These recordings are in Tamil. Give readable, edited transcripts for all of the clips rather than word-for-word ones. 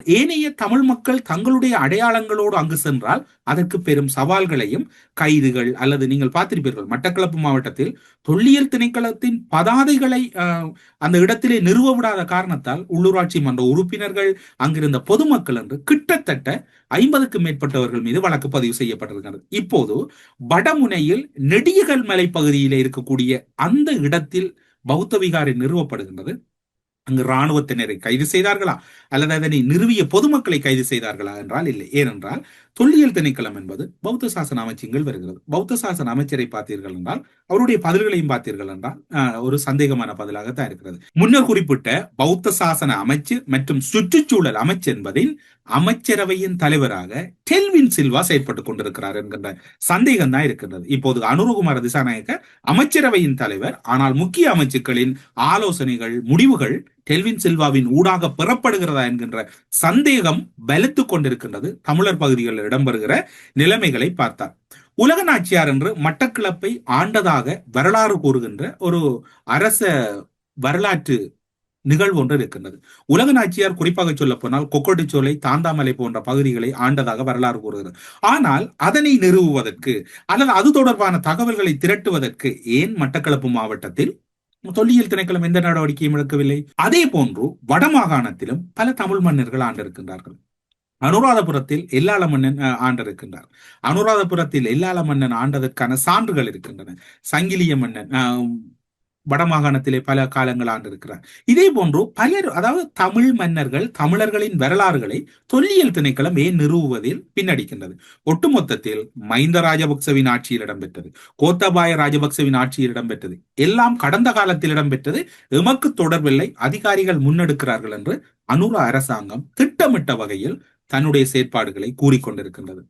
ஏனைய தமிழ் மக்கள் தங்களுடைய அடையாளங்களோடு அங்கு சென்றால் அதற்கு பெரும் சவால்களையும், கைதுகள் அல்லது நீங்கள் பார்த்திருப்பீர்கள் மட்டக்களப்பு மாவட்டத்தில் தொல்லியல் திணைக்களத்தின் பதாதைகளை அந்த இடத்திலே நிறுவ விடாத காரணத்தால் உள்ளூராட்சி மன்ற உறுப்பினர்கள், அங்கிருந்த பொதுமக்கள் என்று கிட்டத்தட்ட 50க்கும் மேற்பட்டவர்கள் மீது வழக்கு பதிவு செய்யப்பட்டிருக்கிறது. இப்போது வடமுனையில் நெடியகல் மலை பகுதியில் இருக்கக்கூடிய அந்த இடத்தில் பௌத்த விகாரை நிறுவப்படுகின்றது. அங்கு இராணுவத்தினரை கைது செய்தார்களா அல்லது அதனை நிறுவிய பொதுமக்களை கைது செய்தார்களா என்றால் இல்லை. ஏனென்றால் தொல்லியல் திணைக்களம் என்பது பௌத்த சாசன அமைச்சிங்கள் வருகிறது. பௌத்த சாசன அமைச்சரை பார்த்தீர்கள் என்றால் அவருடைய பதில்களையும் பார்த்தீர்கள் என்றால் ஒரு சந்தேகமான பதிலாகத்தான் இருக்கிறது. முன்னர் குறிப்பிட்ட பௌத்த சாசன அமைச்சு மற்றும் சுற்றுச்சூழல் அமைச்சு என்பதில் அமைச்சரவையின் தலைவராக டெல்வின் சில்வா செயற்பட்டுக் கொண்டிருக்கிறார் என்கின்ற சந்தேகம் தான் இருக்கின்றது. இப்போது அனுரகுமார திசாநாயக்க அமைச்சரவையின் தலைவர், ஆனால் முக்கிய அமைச்சுக்களின் ஆலோசனைகள், முடிவுகள் டெல்வின் சில்வாவின் ஊடாக பெறப்படுகிறதா என்கின்ற சந்தேகம் பலத்துக் கொண்டிருக்கின்றது. தமிழர் பகுதிகளில் இடம்பெறுகிற நிலைமைகளை பார்த்தார். உலக நாச்சியார் என்று மட்டக்களப்பை ஆண்டதாக வரலாறு கூறுகின்ற ஒரு அரச வரலாற்று நிகழ்வு ஒன்று இருக்கின்றது. உலக நாச்சியார் குறிப்பாக சொல்ல போனால் கொக்கோட்டுச்சோலை, தாந்தாமலை போன்ற பகுதிகளை ஆண்டதாக வரலாறு கூறுகிறது. ஆனால் அதனை நிறுவுவதற்கு அல்லது அது தொடர்பான தகவல்களை திரட்டுவதற்கு ஏன் மட்டக்களப்பு மாவட்டத்தில் தொல்லியல் திணைக்களம் எந்த நடவடிக்கையும் எடுக்கவில்லை? அதே போன்று வடமாகாணத்திலும் பல தமிழ் மன்னர்கள் ஆண்டிருக்கின்றார்கள். அனுராதபுரத்தில் எல்லாள மன்னன் ஆண்டிருக்கின்றார். அனுராதபுரத்தில் எல்லாள மன்னன் ஆண்டதற்கான சான்றுகள் இருக்கின்றன. சங்கிலிய மன்னன் வடமாகாணத்திலே பல காலங்கள் ஆண்டிருக்கிறார். இதே போன்று பலர், அதாவது தமிழ் மன்னர்கள், தமிழர்களின் வரலாறுகளை தொல்லியல் திணைக்களம் ஏன் நிறுவுவதில் பின்னடிக்கின்றது. ஒட்டுமொத்தத்தில் மஹிந்த ராஜபக்சவின் ஆட்சியில் இடம்பெற்றது, கோத்தபாய ராஜபக்சவின் ஆட்சியில் இடம்பெற்றது, எல்லாம் கடந்த காலத்தில் இடம்பெற்றது, எமக்கு தொடர்பில்லை, அதிகாரிகள் முன்னெடுக்கிறார்கள் என்று அனுர அரசாங்கம் திட்டமிட்ட வகையில் தன்னுடைய செயற்பாடுகளை கூறிக்கொண்டிருக்கின்றது.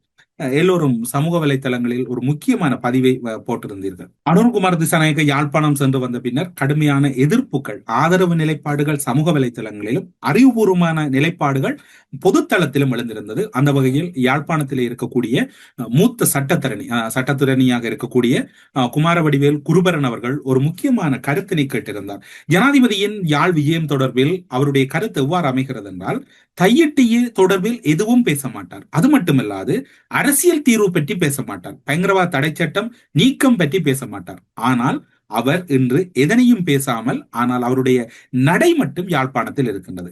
எல்லோரும் சமூக வலைத்தளங்களில் ஒரு முக்கியமான பதிவை போட்டிருந்தீர்கள். அனுர்குமார் திசாநாயக்க யாழ்ப்பாணம் சென்று வந்த பின்னர் கடுமையான எதிர்ப்புகள், ஆதரவு நிலைப்பாடுகள் சமூக வலைத்தளங்களிலும் அறிவுபூர்வமான நிலைப்பாடுகள் பொதுத்தளத்திலும் எழுந்திருந்தது. அந்த வகையில் யாழ்ப்பாணத்தில் இருக்கக்கூடிய மூத்த சட்டத்தரணியாக இருக்கக்கூடிய குமாரவடிவேல் குருபரன் அவர்கள் ஒரு முக்கியமான கருத்தினை கேட்டிருந்தார். ஜனாதிபதியின் யாழ் விஜயம் தொடர்பில் அவருடைய கருத்து எவ்வாறு அமைகிறது என்றால், தையிட்டிய தொடர்பில் எதுவும் பேச மாட்டார். அது மட்டுமல்லாது அரசியல் தீர்வு பற்றி பேச மாட்டார். பயங்கரவாத தடை சட்டம் நீக்கம் பற்றி பேச மாட்டார். ஆனால் அவர் இன்று எதனையும் பேசாமல், ஆனால் அவருடைய நடை மட்டும் யாழ்ப்பாணத்தில் இருக்கின்றது.